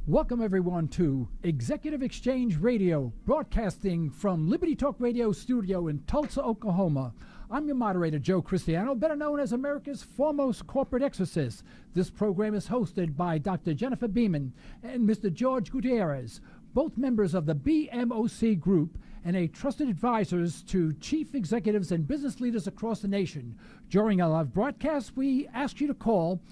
Welcome, everyone, to Executive Exchange Radio, broadcasting from Liberty Talk Radio studio in Tulsa, Oklahoma. I'm your moderator, Joe Cristiano, better known as America's foremost corporate exorcist. This program is hosted by Dr. Jennifer Beeman and Mr. George Gutierrez, both members of the BMOC Group and trusted advisors to chief executives and business leaders across the nation. During our live broadcast, we ask you to call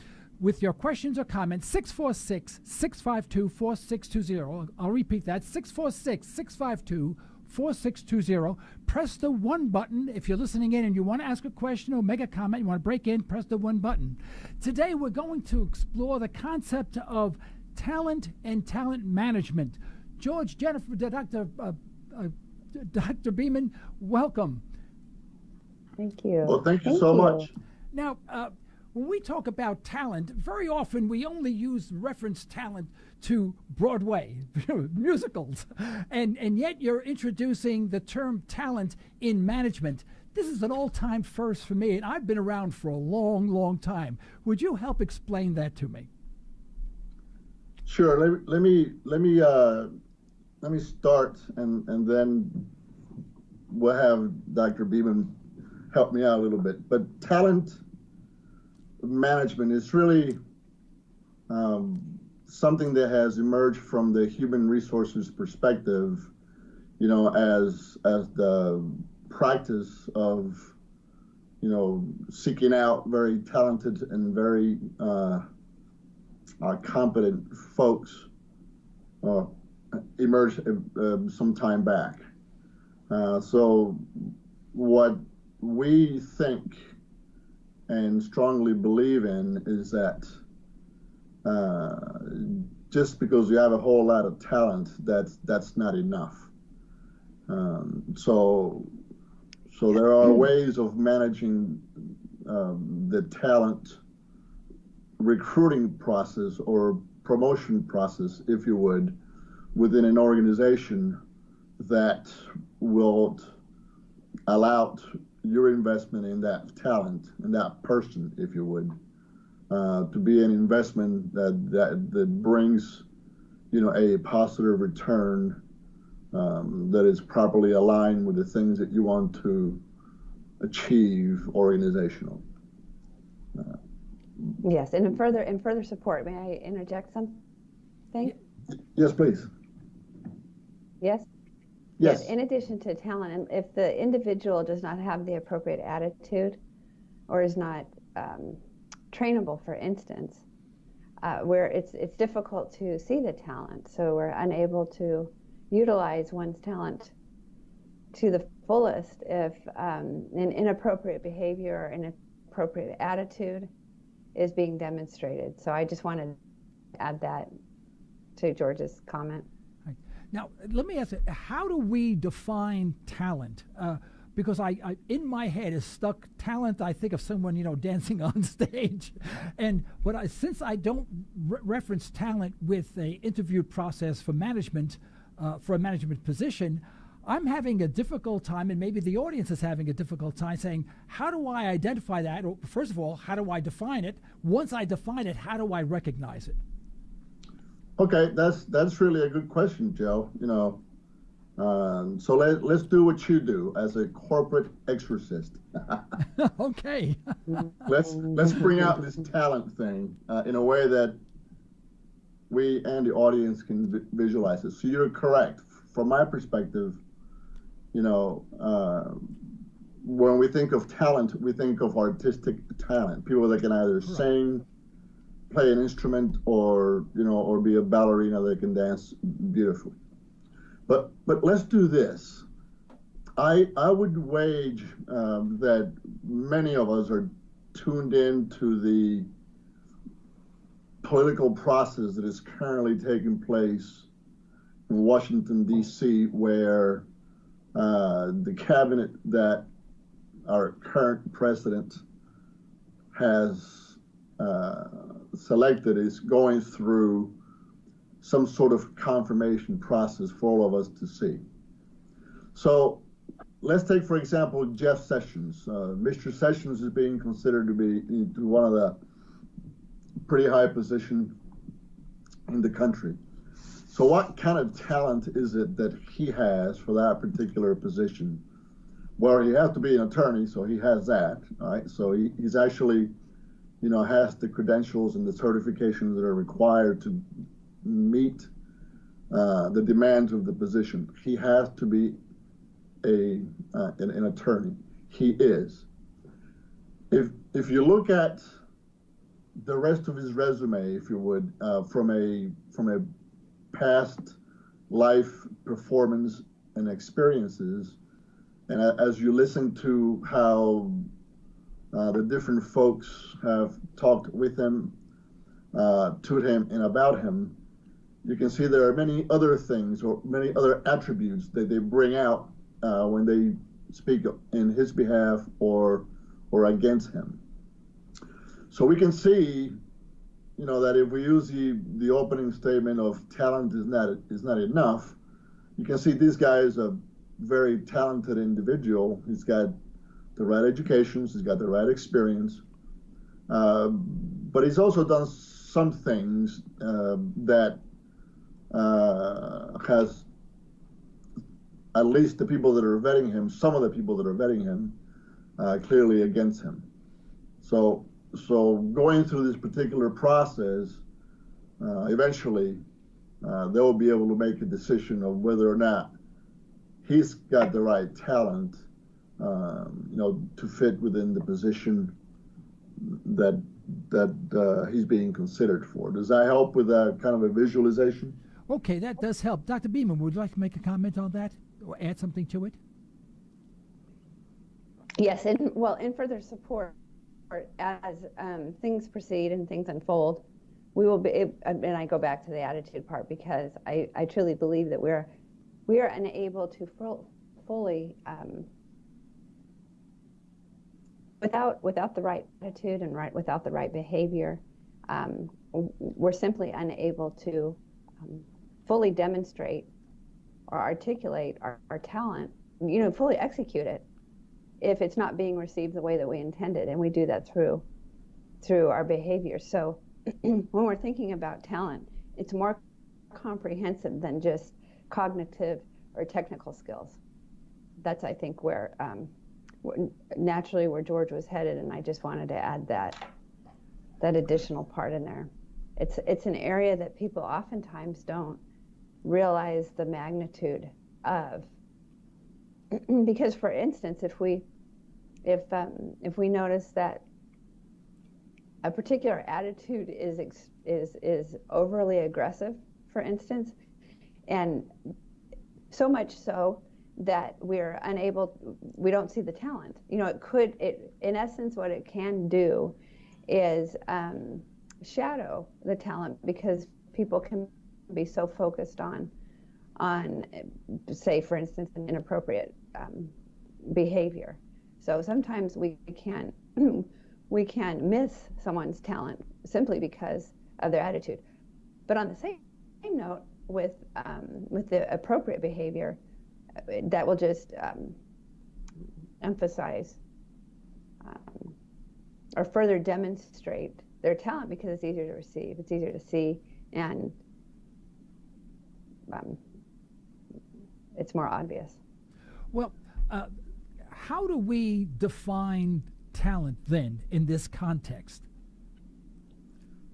with your questions or comments, 646-652-4620. I'll repeat that, 646-652-4620. Press the 1 button if you're listening in and you want to ask a question or make a comment, you want to break in, press the 1 button. Today we're going to explore the concept of talent and talent management. George, Jennifer, Dr. Beeman, welcome. Thank you. Well, thank you so much. Now, when we talk about talent, very often we only use reference talent to Broadway, musicals, and yet you're introducing the term talent in management. This is an all-time first for me, and I've been around for a long, long time. Would you help explain that to me? Sure. Let me start, and then we'll have Dr. Beeman help me out a little bit. But talent management is really something that has emerged from the human resources perspective, as the practice of, seeking out very talented and very competent folks emerged some time back. So what we think and strongly believe in is that just because you have a whole lot of talent, that's not enough. So there are ways of managing the talent recruiting process or promotion process, if you would, within an organization that will allow your investment in that talent and that person, if you would, to be an investment that brings, a positive return that is properly aligned with the things that you want to achieve organizational. Yes, and further support. May I interject something? Yes, please. Yes. Yes. In addition to talent, and if the individual does not have the appropriate attitude or is not trainable, for instance, where it's difficult to see the talent, so we're unable to utilize one's talent to the fullest if an inappropriate behavior or inappropriate attitude is being demonstrated. So I just wanted to add that to George's comment. Now, let me ask you, how do we define talent? Because I in my head is stuck talent, I think of someone, dancing on stage. But since I don't reference talent with an interview process for management, for a management position, I'm having a difficult time, and maybe the audience is having a difficult time saying, how do I identify that? Or first of all, how do I define it? Once I define it, how do I recognize it? Okay, that's really a good question, Joe. So let's do what you do as a corporate exorcist. Okay. let's bring out this talent thing in a way that we and the audience can visualize it. So you're correct. From my perspective, when we think of talent, we think of artistic talent. People that can either sing, play an instrument, or be a ballerina that can dance beautifully. But let's do this. I would wage that many of us are tuned in to the political process that is currently taking place in Washington, D.C., where the cabinet that our current president has selected is going through some sort of confirmation process for all of us to see. So let's take, for example, Jeff Sessions. Mr. Sessions is being considered to be one of the pretty high position in the country. So what kind of talent is it that he has for that particular position? Well, he has to be an attorney, so he has that, all right? So he's actually, has the credentials and the certifications that are required to meet the demands of the position. He has to be an attorney. He is. If you look at the rest of his resume, if you would, from a past life performance and experiences, and as you listen to how the different folks have talked with him, to him, and about him, you can see there are many other things or many other attributes that they bring out when they speak in his behalf or against him. So we can see, that if we use the opening statement of talent is not enough, you can see this guy is a very talented individual. He's got the right education, he's got the right experience, but he's also done some things that has at least the people that are vetting him, some of the people that are vetting him, clearly against him. So going through this particular process, eventually they'll be able to make a decision of whether or not he's got the right talent, to fit within the position that he's being considered for. Does that help with that kind of a visualization? Okay, that does help. Dr. Beeman, would you like to make a comment on that or add something to it? Yes, in further support, as things proceed and things unfold, we will be, and I go back to the attitude part, because I truly believe that we are unable to fully, without the right attitude and without the right behavior, we're simply unable to fully demonstrate or articulate our talent, fully execute it, if it's not being received the way that we intended. And we do that through our behavior. So when we're thinking about talent, it's more comprehensive than just cognitive or technical skills. That's, I think, where naturally where George was headed, and I just wanted to add that additional part in there. It's an area that people oftentimes don't realize the magnitude of, because, for instance, if we notice that a particular attitude is overly aggressive, for instance, and so much so that we don't see the talent. In essence, what it can do is shadow the talent, because people can be so focused on say, for instance, an inappropriate behavior. So sometimes we can miss someone's talent simply because of their attitude. But on the same note, with the appropriate behavior, that will just emphasize or further demonstrate their talent, because it's easier to receive, it's easier to see, and it's more obvious. Well, how do we define talent then in this context?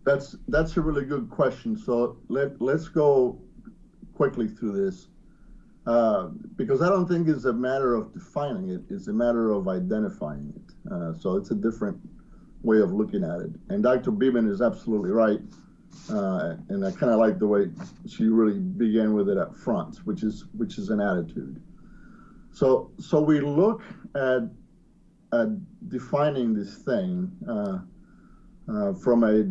That's a really good question. So let's go quickly through this, because I don't think it's a matter of defining it, it's a matter of identifying it. So it's a different way of looking at it. And Dr. Beeman is absolutely right. And I kind of like the way she really began with it up front, which is an attitude. So we look at defining this thing from a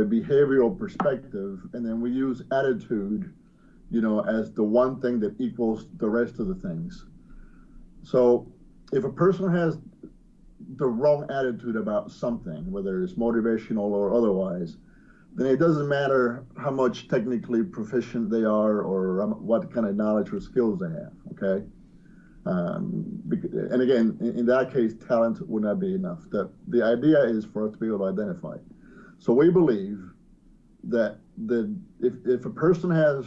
behavioral perspective, and then we use attitude, as the one thing that equals the rest of the things. So if a person has the wrong attitude about something, whether it's motivational or otherwise, then it doesn't matter how much technically proficient they are or what kind of knowledge or skills they have, okay? And again, in that case, talent would not be enough. The idea is for us to be able to identify. So we believe that if a person has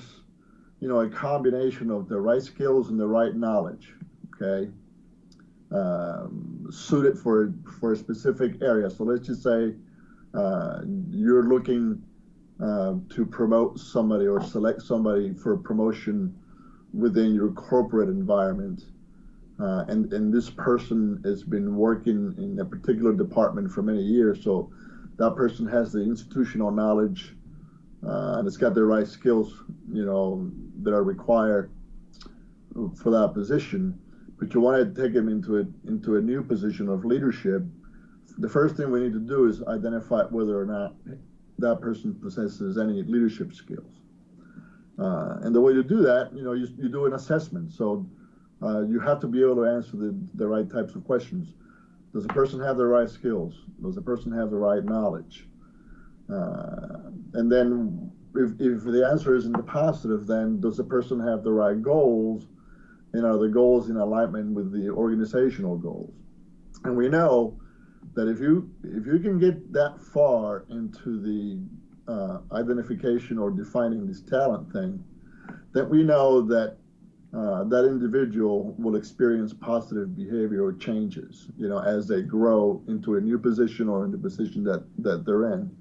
a combination of the right skills and the right knowledge, okay, suited for a specific area. So let's just say you're looking to promote somebody or select somebody for promotion within your corporate environment. And this person has been working in a particular department for many years, so that person has the institutional knowledge and it's got the right skills, that are required for that position. But you want to take them into a new position of leadership. The first thing we need to do is identify whether or not that person possesses any leadership skills. And the way to do that, you do an assessment. So you have to be able to answer the right types of questions. Does the person have the right skills? Does the person have the right knowledge? And then if the answer is in the positive, then does the person have the right goals? And are the goals in alignment with the organizational goals? And we know that if you can get that far into the identification or defining this talent thing, then we know that that individual will experience positive behavioral changes, as they grow into a new position or in the position that they're in.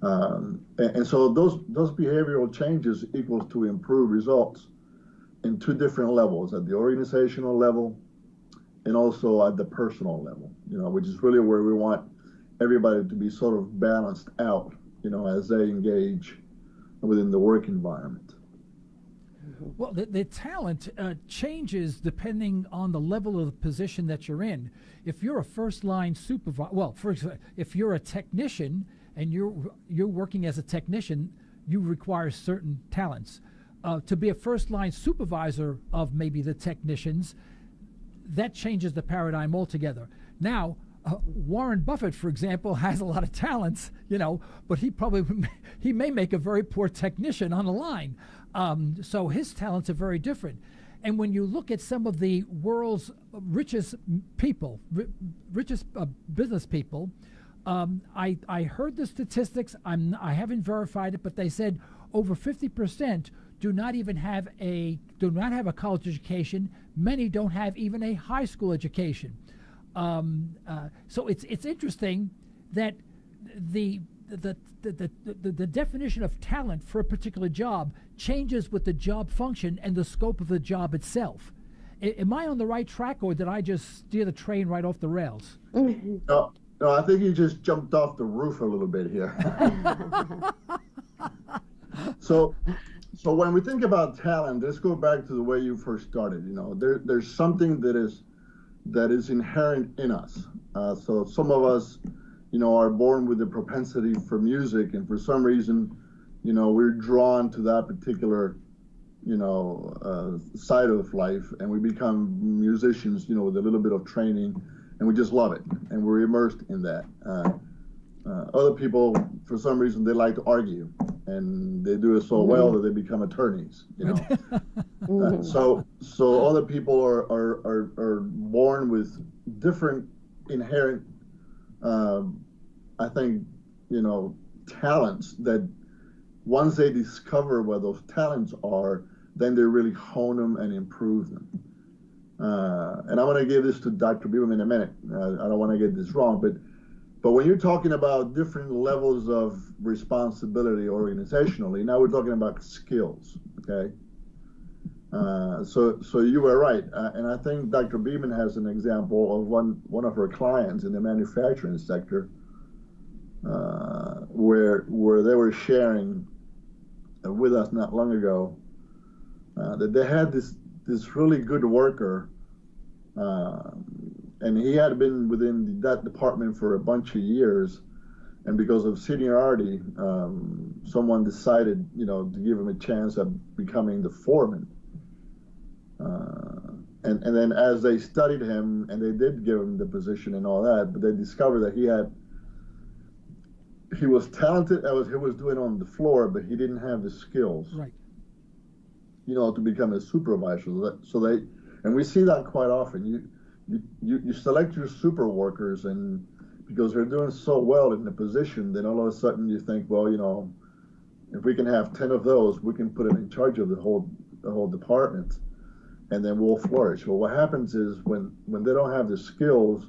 And so those behavioral changes equals to improved results in two different levels, at the organizational level and also at the personal level, which is really where we want everybody to be sort of balanced out, as they engage within the work environment. Well, the talent changes depending on the level of the position that you're in. If you're a first-line supervisor, for example, if you're a technician and you're working as a technician, you require certain talents. To be a first-line supervisor of maybe the technicians, that changes the paradigm altogether. Now, Warren Buffett, for example, has a lot of talents, but he may make a very poor technician on the line. So his talents are very different. And when you look at some of the world's richest people, richest business people, I heard the statistics. I haven't verified it, but they said over 50% do not have a college education. Many don't have even a high school education. So it's interesting that the definition of talent for a particular job changes with the job function and the scope of the job itself. Am I on the right track, or did I just steer the train right off the rails? No, I think you just jumped off the roof a little bit here. So when we think about talent, let's go back to the way you first started. There's something that is inherent in us. So some of us, are born with the propensity for music, and for some reason, we're drawn to that particular, side of life, and we become musicians, with a little bit of training, and we just love it, and we're immersed in that. Other people, for some reason, they like to argue, and they do it so well that they become attorneys. So other people are born with different inherent, I think, talents that once they discover what those talents are, then they really hone them and improve them. And I'm going to give this to Dr. Beeman in a minute. I don't want to get this wrong, but when you're talking about different levels of responsibility organizationally, now we're talking about skills, okay? So you were right, and I think Dr. Beeman has an example of one of her clients in the manufacturing sector, where they were sharing with us not long ago that they had this really good worker, and he had been within that department for a bunch of years, and because of seniority, someone decided, to give him a chance at becoming the foreman. And then as they studied him, and they did give him the position and all that, but they discovered that he was talented at what he was doing on the floor, but he didn't have the skills, right, to become a supervisor. And we see that quite often. You select your super workers, and because they're doing so well in the position, then all of a sudden you think, well, If we can have 10 of those, we can put them in charge of the whole department, and then we'll flourish. Well, what happens is when they don't have the skills,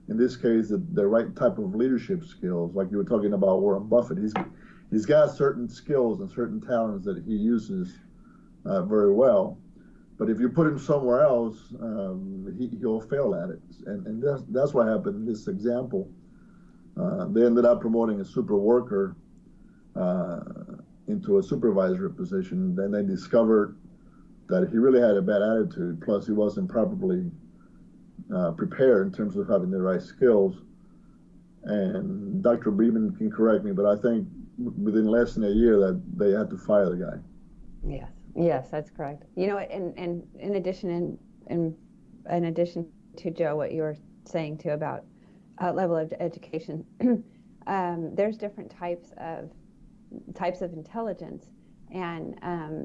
in this case, the right type of leadership skills, like you were talking about Warren Buffett, he's got certain skills and certain talents that he uses very well. But if you put him somewhere else, he'll fail at it. And that's what happened in this example. They ended up promoting a super worker into a supervisory position. Then they discovered that he really had a bad attitude, plus he wasn't properly prepared in terms of having the right skills. And Dr. Beeman can correct me, but I think within less than a year that they had to fire the guy. Yes, that's correct. You know, and in addition to Joe, what you were saying too about level of education, there's different types of intelligence, and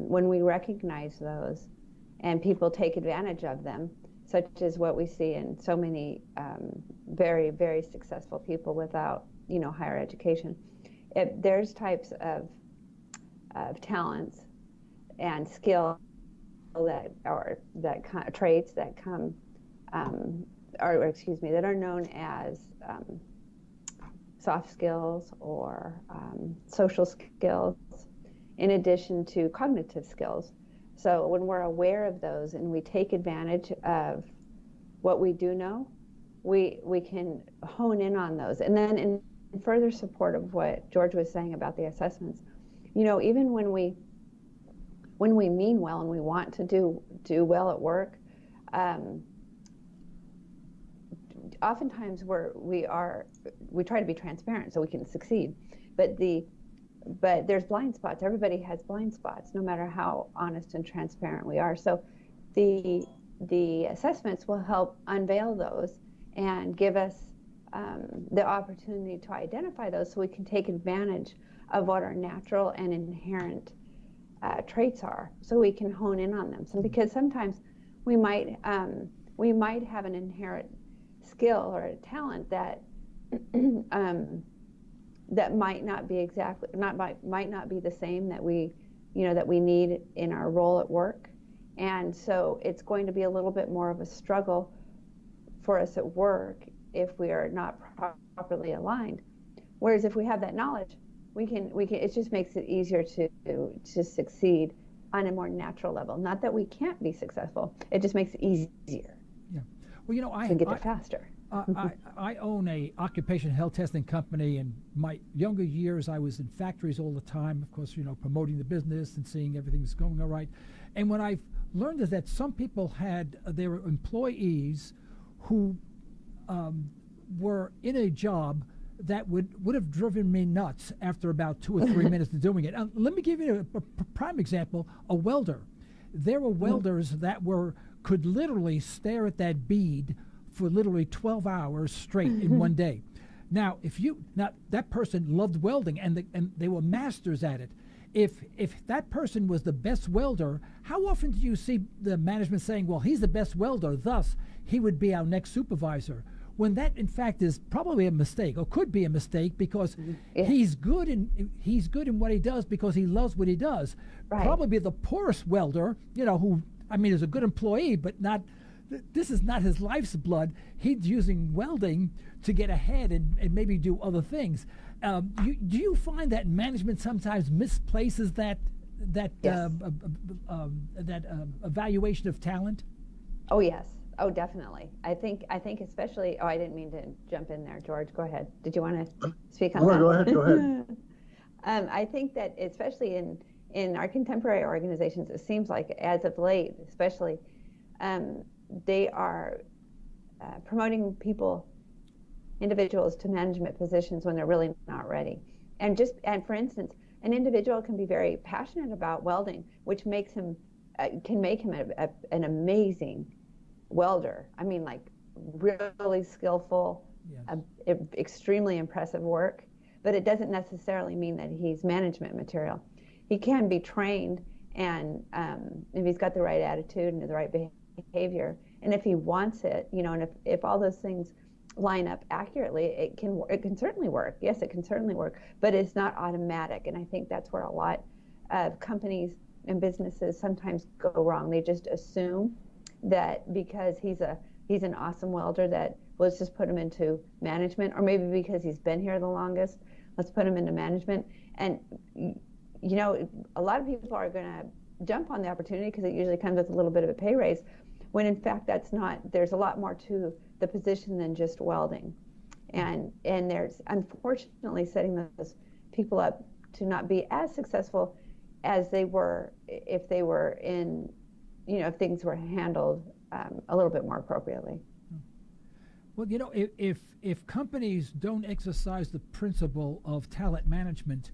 when we recognize those, and people take advantage of them, such as what we see in so many very, very successful people without, higher education. There's types of talents and skill that traits that come, that are known as soft skills or social skills, in addition to cognitive skills. So when we're aware of those and we take advantage of what we do know, we can hone in on those. And then in further support of what George was saying about the assessments, even when we mean well and we want to do well at work, oftentimes we try to be transparent so we can succeed, but there's blind spots. Everybody has blind spots, no matter how honest and transparent we are. So the assessments will help unveil those and give us the opportunity to identify those so we can take advantage of what our natural and inherent traits are, so we can hone in on them. So because sometimes we might have an inherent skill or a talent that that might not be might not be the same that we need in our role at work, and so it's going to be a little bit more of a struggle for us at work if we are not properly aligned. Whereas if we have that knowledge, we can it just makes it easier to succeed on a more natural level. Not that we can't be successful, it just makes it easier. Yeah. Well, I can get there faster. I own a occupational health testing company. In my younger years, I was in factories all the time, of course, promoting the business and seeing everything's going all right. And what I've learned is that some people had their employees who were in a job that would have driven me nuts after about 2 or 3 minutes of doing it. Let me give you a prime example, a welder. There were welders that could literally stare at that bead for literally 12 hours straight in one day. Now, that person loved welding and they were masters at it. If that person was the best welder, how often do you see the management saying, well, he's the best welder, thus he would be our next supervisor? When that, in fact, is probably a mistake, or could be a mistake, because he's good in what he does because he loves what he does. Right. Probably the poorest welder, who is a good employee, but this is not his life's blood. He's using welding to get ahead and maybe do other things. Do you find that management sometimes misplaces that evaluation of talent? Oh yes. Oh, definitely. I think especially. Oh, I didn't mean to jump in there, George. Go ahead. Did you want to speak on that? Go ahead. I think that especially in our contemporary organizations, it seems like as of late, especially, they are promoting individuals to management positions when they're really not ready. And for instance, an individual can be very passionate about welding, which can make him an amazing welder. Really skillful, yes. Extremely impressive work, but it doesn't necessarily mean that he's management material. He can be trained, and if he's got the right attitude and the right behavior, and if he wants it, and if all those things line up accurately, it can certainly work. Yes, it can certainly work, but it's not automatic. And I think that's where a lot of companies and businesses sometimes go wrong. They just assume that because he's an awesome welder, that let's just put him into management, or maybe because he's been here the longest, let's put him into management. And a lot of people are going to jump on the opportunity because it usually comes with a little bit of a pay raise, when in fact that's not. There's a lot more to the position than just welding, and there's unfortunately setting those people up to not be as successful as they were if they were in, if things were handled a little bit more appropriately. Well, if companies don't exercise the principle of talent management,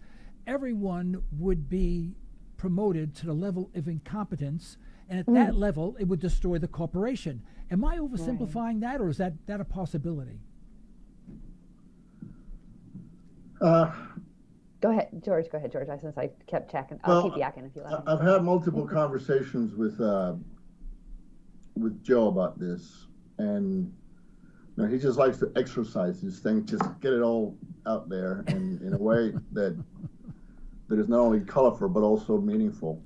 everyone would be promoted to the level of incompetence, and at that level, it would destroy the corporation. Am I oversimplifying that, or is that a possibility? Go ahead, George. Since I kept checking, I'll keep yakking if you like. I've had multiple conversations with Joe about this, and he just likes to exercise these things, just get it all out there, and in a way that is not only colorful but also meaningful.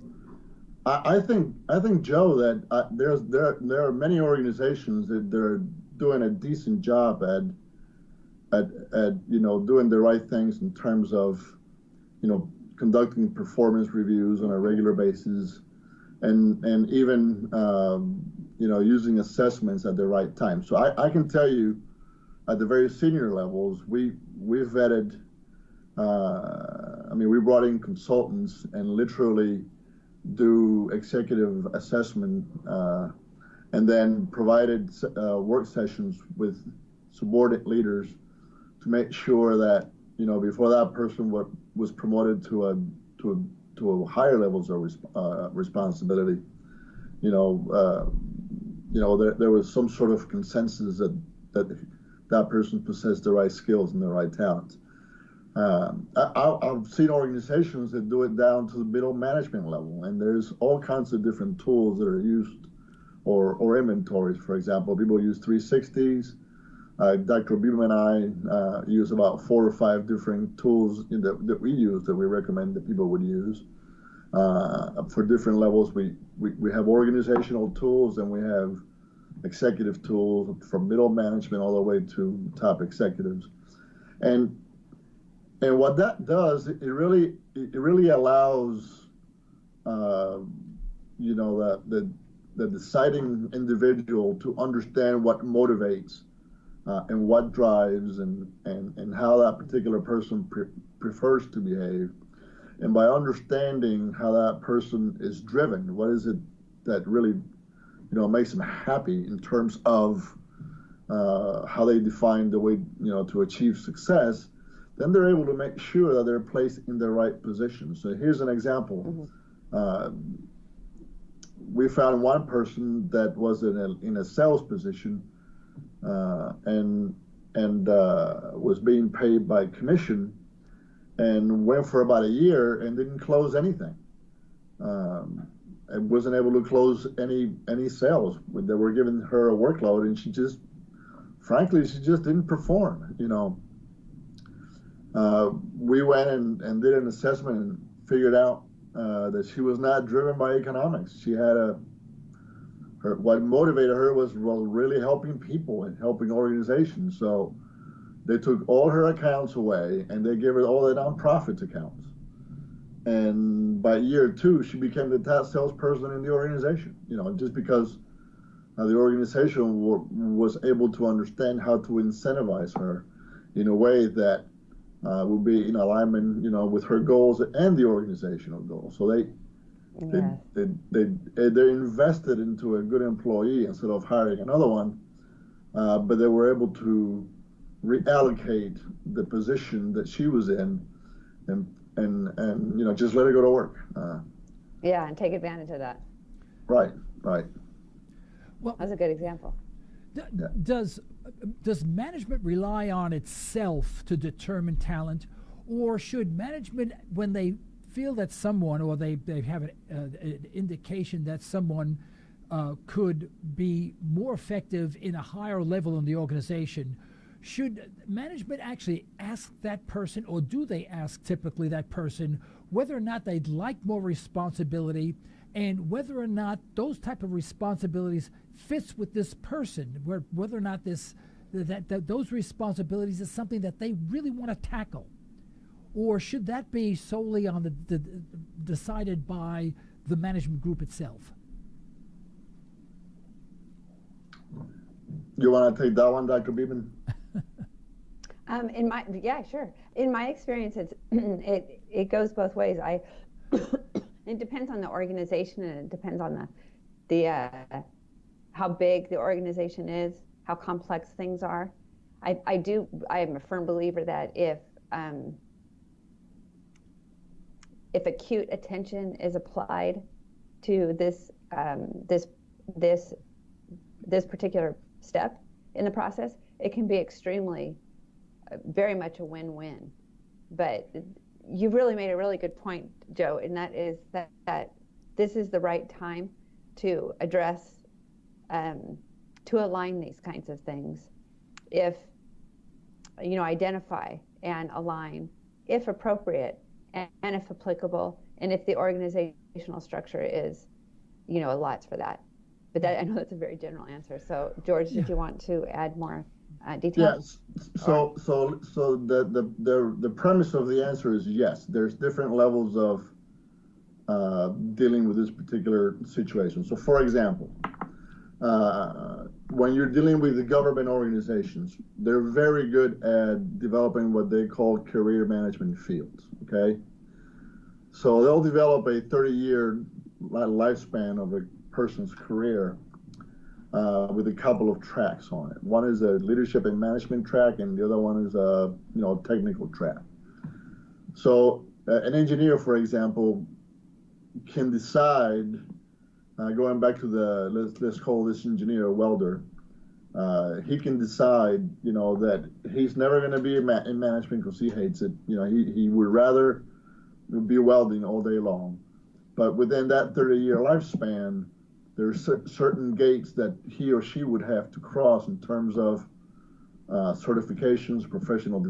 I think Joe, that there are many organizations that they're doing a decent job at doing the right things in terms of conducting performance reviews on a regular basis, and even using assessments at the right time. So I can tell you, at the very senior levels, we've vetted. We brought in consultants and literally do executive assessment, and then provided work sessions with subordinate leaders to make sure that before that person was promoted to a higher levels of responsibility, there was some sort of consensus that person possessed the right skills and the right talents. I've seen organizations that do it down to the middle management level, and there's all kinds of different tools that are used, or inventories. For example, people use 360s. Dr. Bielman and I use about 4 or 5 different tools that we use, that we recommend that people would use. For different levels, we have organizational tools, and we have executive tools from middle management all the way to top executives. And what that does, it really allows the deciding individual to understand what motivates and what drives and how that particular person prefers to behave. And by understanding how that person is driven, what is it that really makes them happy in terms of how they define the way to achieve success, then they're able to make sure that they're placed in the right position. So here's an example. We found one person that was in a sales position and was being paid by commission, and went for about a year and didn't close anything. And wasn't able to close any sales. They were giving her a workload, and she just didn't perform. We went and did an assessment and figured out that she was not driven by economics. She had what motivated her was really helping people and helping organizations. So they took all her accounts away, and they gave her all the nonprofit accounts. And by year 2, she became the top salesperson in the organization. Just because the organization was able to understand how to incentivize her in a way that will be in alignment, with her goals and the organizational goals. So they invested into a good employee instead of hiring another one, but they were able to reallocate the position that she was in, and just let her go to work. And take advantage of that. Right. Well, that's a good example. Does management rely on itself to determine talent, or should management, when they feel that someone, or they have an indication that someone could be more effective in a higher level in the organization, should management actually ask that person, or do they ask typically that person, whether or not they'd like more responsibility, and whether or not those type of responsibilities fits with this person, whether or not those responsibilities is something that they really want to tackle? Or should that be solely on the decided by the management group itself? You want to take that one, Dr. Beeman? Sure. In my experience, it goes both ways. It depends on the organization, and it depends on the how big the organization is, how complex things are. I am a firm believer that if acute attention is applied to this particular step in the process, it can be very much a win-win. But you really made a really good point, Joe, and that is that this is the right time to address, to align these kinds of things. If, identify and align, if appropriate, and if applicable, and if the organizational structure is, allots for that. But I know that's a very general answer. So, George, did you want to add more details? Yes. So the premise of the answer is yes. There's different levels of dealing with this particular situation. So, for example, when you're dealing with the government organizations, they're very good at developing what they call career management fields. Okay. So they'll develop a 30-year lifespan of a person's career with a couple of tracks on it. One is a leadership and management track, and the other one is a technical track. So an engineer, for example, can decide, going back to let's call this engineer a welder, he can decide, that he's never going to be in management because he hates it. He would rather be welding all day long. But within that 30-year lifespan, there's certain gates that he or she would have to cross in terms of certifications, professional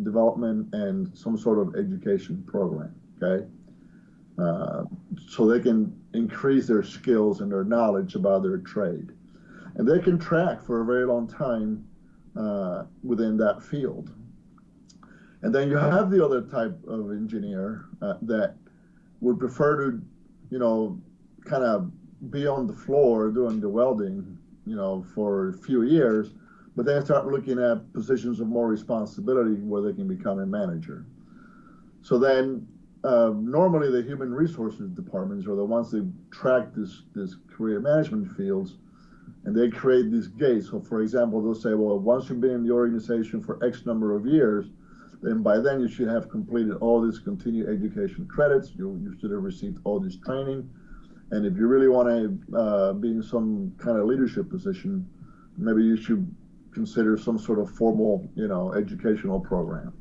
development, and some sort of education program, okay? So they can increase their skills and their knowledge about their trade. And they can track for a very long time within that field. And then you have the other type of engineer that would prefer to, kind of be on the floor doing the welding, for a few years, but then start looking at positions of more responsibility where they can become a manager. So then normally the human resources departments are the ones that track this career management fields, and they create these gates. So for example, they'll say, well, once you've been in the organization for X number of years, then by then you should have completed all these continued education credits. You should have received all this training. And if you really want to be in some kind of leadership position, maybe you should consider some sort of formal, educational program.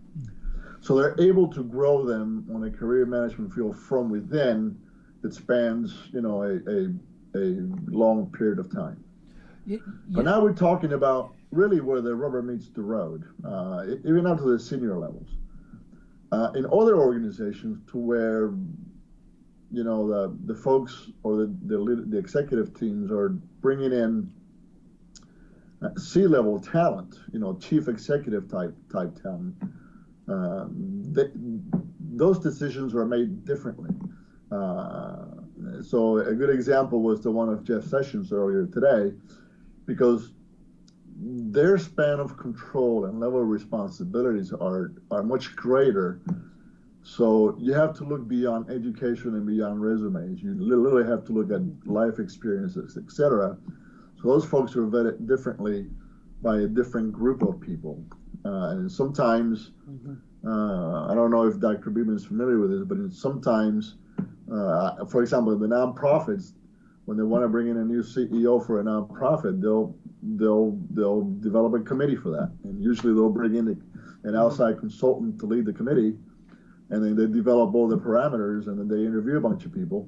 So they're able to grow them on a career management field from within that spans, a long period of time. Yeah. But now we're talking about really where the rubber meets the road, even up to the senior levels. In other organizations, to where the folks or the executive teams are bringing in C-level talent, chief executive type talent. Those decisions are made differently. So a good example was the one of Jeff Sessions earlier today, because their span of control and level of responsibilities are much greater. So you have to look beyond education and beyond resumes. You literally have to look at life experiences, etc. So those folks are vetted differently by a different group of people. And sometimes, I don't know if Dr. Beeman is familiar with this, but sometimes, for example, in the nonprofits, when they want to bring in a new CEO for a nonprofit, they'll develop a committee for that. And usually they'll bring in an outside consultant to lead the committee, and then they develop all the parameters, and then they interview a bunch of people,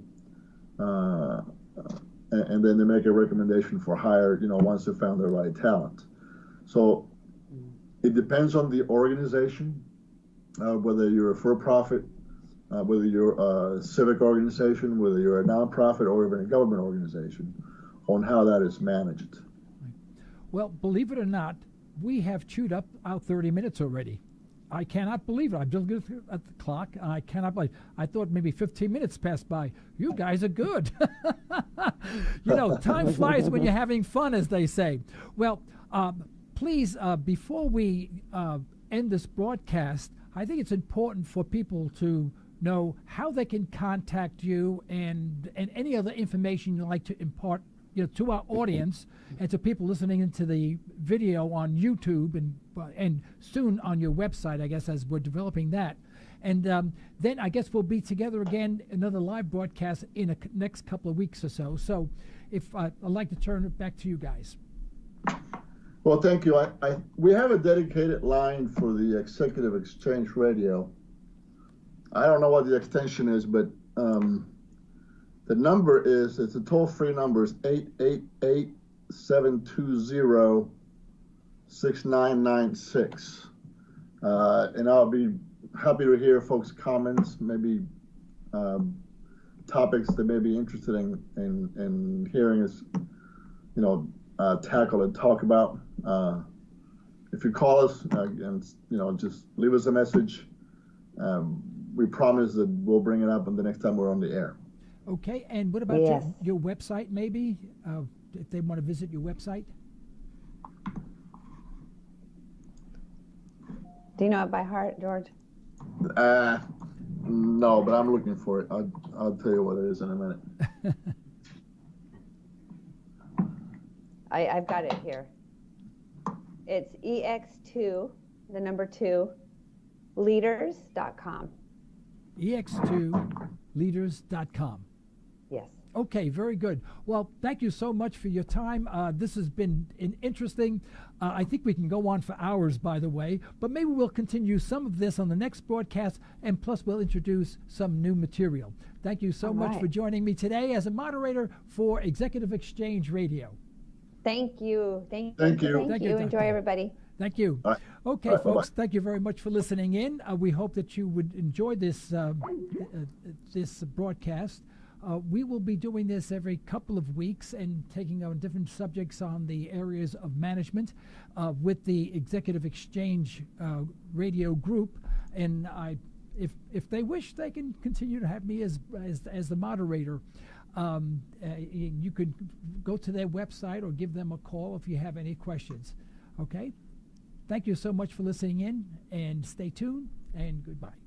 and then they make a recommendation for hire, once they found the right talent. So It depends on the organization, whether you're a for-profit, whether you're a civic organization, whether you're a nonprofit, or even a government organization, on how that is managed. Well, believe it or not, we have chewed up our 30 minutes already. I cannot believe it. I'm just looking at the clock. I cannot believe. I thought maybe 15 minutes passed by. You guys are good. Time flies when you're having fun, as they say. Well, please, before we end this broadcast, I think it's important for people to know how they can contact you and any other information you'd like to impart to our audience and to people listening into the video on YouTube and soon on your website, I guess, as we're developing that. And then I guess we'll be together again, another live broadcast in the next couple of weeks or so. So if I'd like to turn it back to you guys. Well, thank you. We have a dedicated line for the Executive Exchange Radio. I don't know what the extension is, but the number it's a toll-free number, is 888-720-6996. And I'll be happy to hear folks' comments, maybe topics they may be interested in hearing us, tackle and talk about. If you call us and just leave us a message, we promise that we'll bring it up the next time we're on the air. Okay, and what about your website, maybe, if they want to visit your website? Do you know it by heart, George? No, but I'm looking for it. I'll tell you what it is in a minute. I've got it here. It's EX2, the number 2, leaders.com. EX2leaders.com. Yes. Okay, very good. Well, thank you so much for your time. This has been interesting. I think we can go on for hours, by the way, but maybe we'll continue some of this on the next broadcast, and plus we'll introduce some new material. Thank you so much for joining me today as a moderator for Executive Exchange Radio. Thank you. Thank you. Enjoy, everybody. Thank you. Right. Okay, right, folks, bye-bye. Thank you very much for listening in. We hope that you would enjoy this this broadcast. We will be doing this every couple of weeks and taking on different subjects on the areas of management with the Executive Exchange Radio group. And if they wish, they can continue to have me as the moderator. You could go to their website or give them a call if you have any questions. Okay? Thank you so much for listening in, and stay tuned, and goodbye.